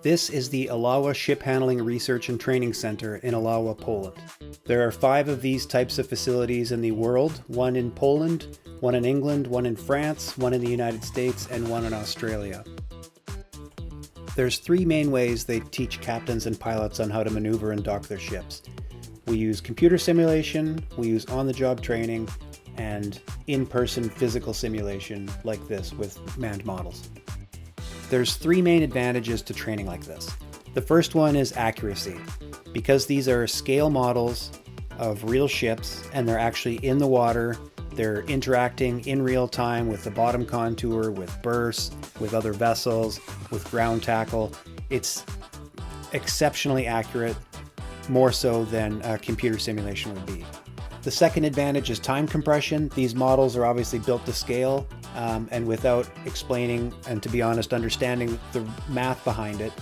This is the Alawa Ship Handling Research and Training Center in Alawa, Poland. There are 5 of these types of facilities in the world, 1 in Poland, 1 in England, 1 in France, 1 in the United States, and 1 in Australia. There's 3 main ways they teach captains and pilots on how to maneuver and dock their ships. We use computer simulation, we use on-the-job training, and in-person physical simulation like this with manned models. There's 3 main advantages to training like this. The first one is accuracy. Because these are scale models of real ships and they're actually in the water, they're interacting in real time with the bottom contour, with berths, with other vessels, with ground tackle. It's exceptionally accurate, more so than a computer simulation would be. The second advantage is time compression. These models are obviously built to scale, and without explaining and, to be honest, understanding the math behind it,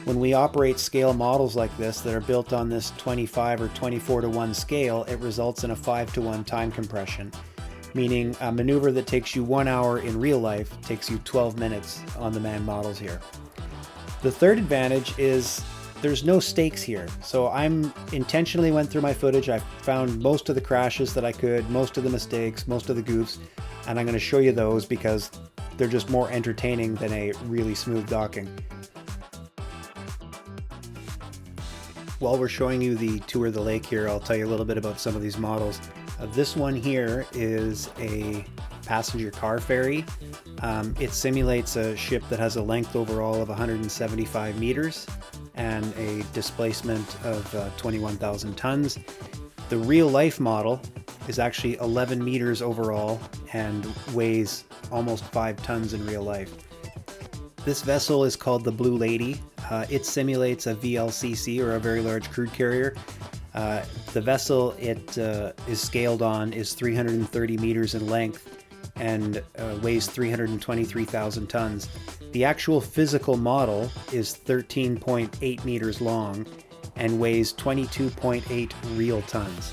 when we operate scale models like this that are built on this 25 or 24 to 1 scale, it results in a 5 to 1 time compression, meaning a maneuver that takes you 1 hour in real life takes you 12 minutes on the manned models here. The third advantage is there's no stakes here. So I'm intentionally went through my footage. I found most of the crashes that I could, most of the mistakes, most of the goofs, and I'm going to show you those because they're just more entertaining than a really smooth docking. While we're showing you the tour of the lake here, I'll tell you a little bit about some of these models. This one here is a passenger car ferry. It simulates a ship that has a length overall of 175 meters and a displacement of 21,000 tons. The real life model is actually 11 meters overall and weighs almost 5 tons in real life. This vessel is called the Blue Lady. It simulates a VLCC, or a very large crude carrier. The vessel it is scaled on is 330 meters in length and weighs 323,000 tons. The actual physical model is 13.8 meters long and weighs 22.8 real tons.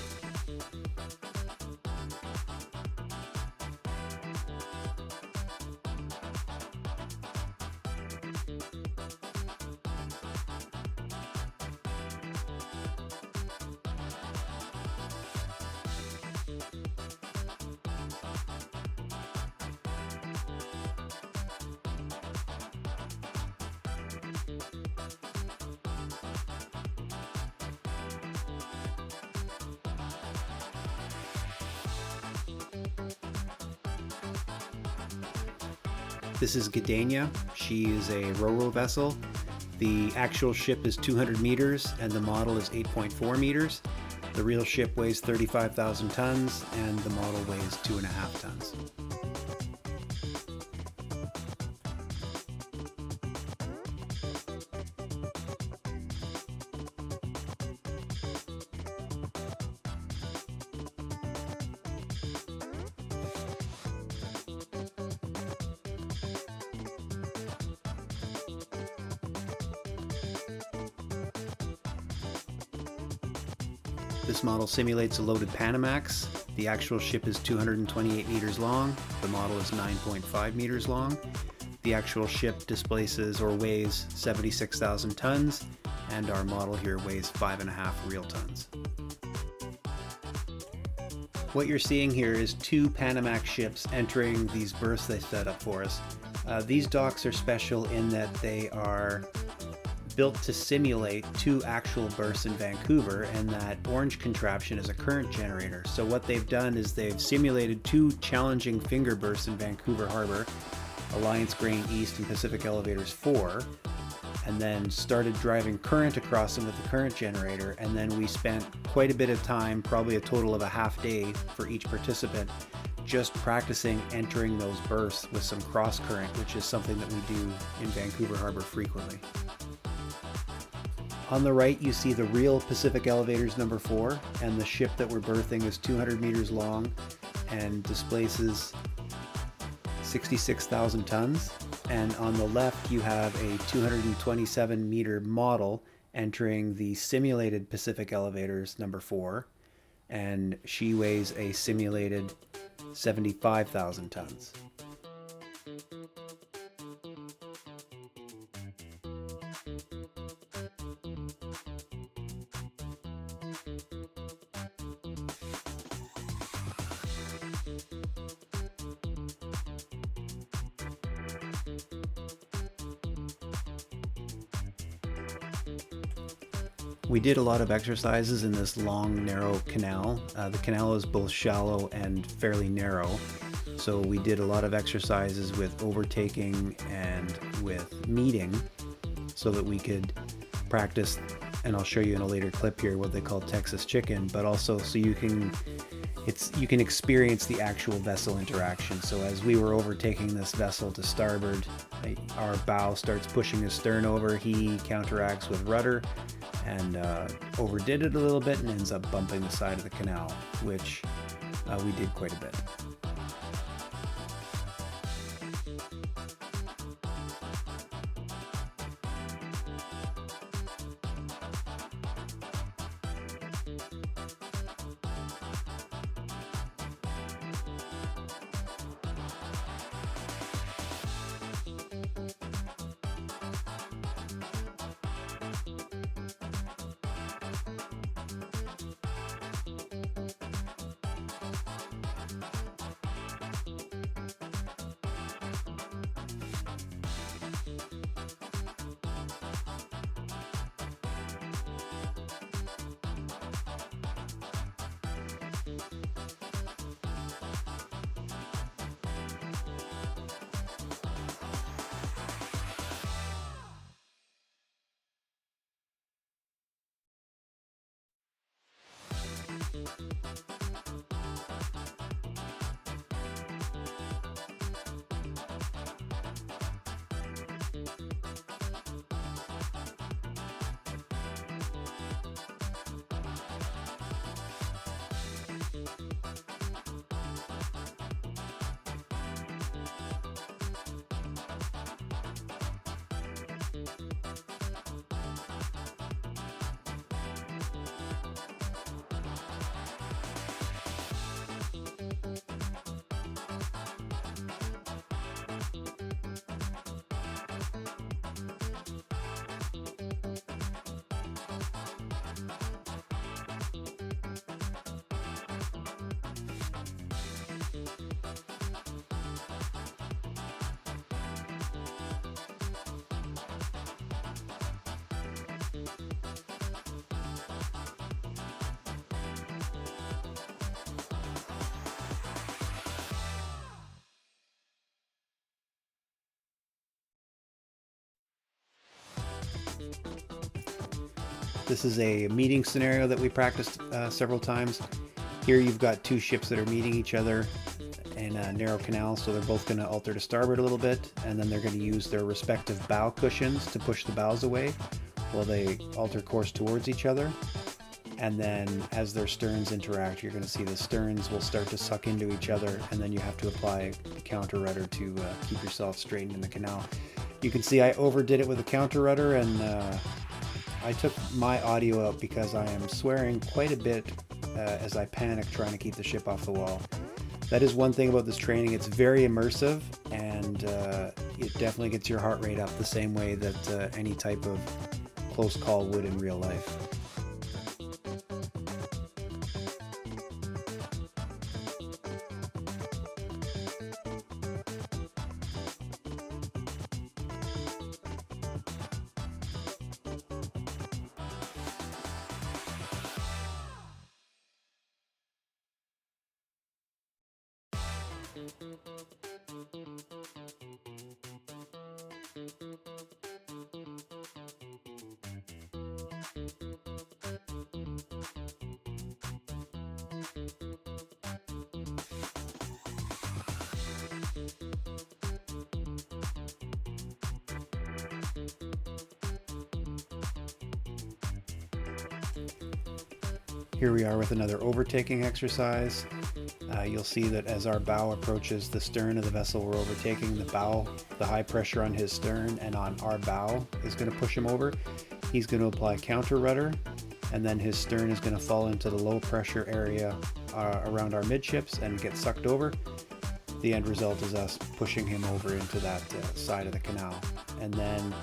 This is Gdynia. She is a ro-ro vessel. The actual ship is 200 meters and the model is 8.4 meters. The real ship weighs 35,000 tons and the model weighs 2.5 tons. This model simulates a loaded Panamax. The actual ship is 228 meters long. The model is 9.5 meters long. The actual ship displaces or weighs 76,000 tons, and our model here weighs 5.5 real tons. What you're seeing here is 2 Panamax ships entering these berths they set up for us. These docks are special in that they are built to simulate 2 actual berths in Vancouver, and that orange contraption is a current generator. So what they've done is they've simulated 2 challenging finger berths in Vancouver Harbor, Alliance Grain East and Pacific Elevators 4, and then started driving current across them with the current generator, and then we spent quite a bit of time, probably a total of a half day for each participant, just practicing entering those berths with some cross current, which is something that we do in Vancouver Harbor frequently. On the right, you see the real Pacific Elevators number 4, and the ship that we're berthing is 200 meters long and displaces 66,000 tons. And on the left, you have a 227 meter model entering the simulated Pacific Elevators number 4, and she weighs a simulated 75,000 tons. We did a lot of exercises in this long, narrow canal. The canal is both shallow and fairly narrow. So we did a lot of exercises with overtaking and with meeting so that we could practice, and I'll show you in a later clip here what they call Texas chicken, but also so you can experience the actual vessel interaction. So as we were overtaking this vessel to starboard, our bow starts pushing his stern over, he counteracts with rudder and overdid it a little bit and ends up bumping the side of the canal, which we did quite a bit. This is a meeting scenario that we practiced several times. Here you've got two ships that are meeting each other in a narrow canal, so they're both going to alter to starboard a little bit, and then they're going to use their respective bow cushions to push the bows away while they alter course towards each other. And then as their sterns interact, you're going to see the sterns will start to suck into each other, and then you have to apply the counter rudder to keep yourself straightened in the canal. You can see I overdid it with a counter rudder, and I took my audio out because I am swearing quite a bit as I panic trying to keep the ship off the wall. That is one thing about this training. It's very immersive, and it definitely gets your heart rate up the same way that any type of close call would in real life. Here we are with another overtaking exercise. You'll see that as our bow approaches the stern of the vessel we're overtaking, the high pressure on his stern and on our bow is going to push him over. He's going to apply counter rudder, and then his stern is going to fall into the low pressure area around our midships and get sucked over. The end result is us pushing him over into that side of the canal. And then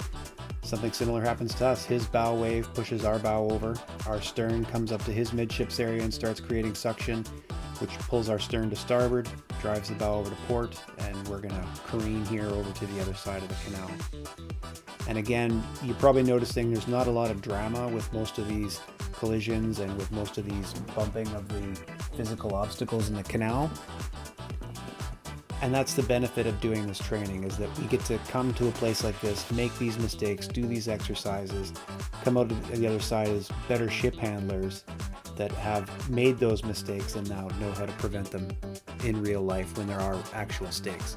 something similar happens to us. His bow wave pushes our bow over. Our stern comes up to his midships area and starts creating suction. which pulls our stern to starboard, drives the bow over to port, and we're going to careen here over to the other side of the canal. And again, you're probably noticing there's not a lot of drama with most of these collisions and with most of these bumping of the physical obstacles in the canal. And that's the benefit of doing this training, is that we get to come to a place like this, make these mistakes, do these exercises, come out of the other side as better ship handlers that have made those mistakes and now know how to prevent them in real life when there are actual stakes.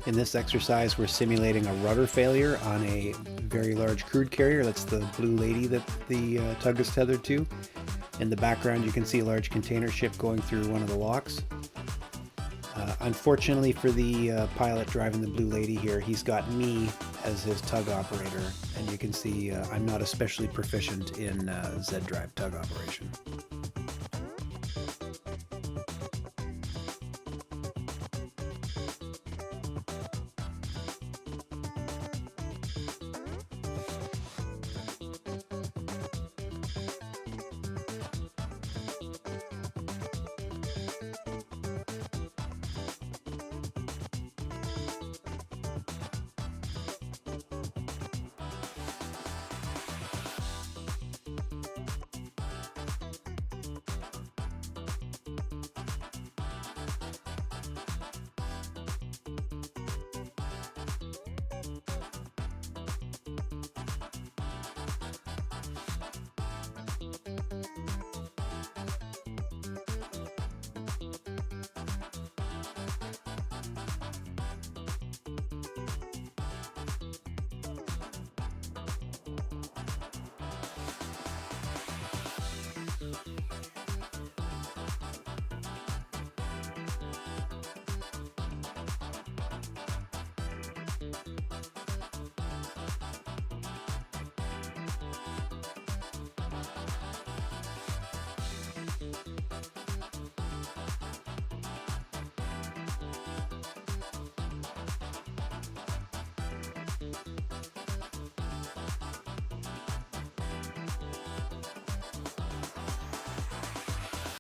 In this exercise, we're simulating a rudder failure on a very large crude carrier. That's the Blue Lady that the tug is tethered to. In the background, you can see a large container ship going through one of the locks. Unfortunately for the pilot driving the Blue Lady here, he's got me as his tug operator, and you can see I'm not especially proficient in Z-Drive tug operation.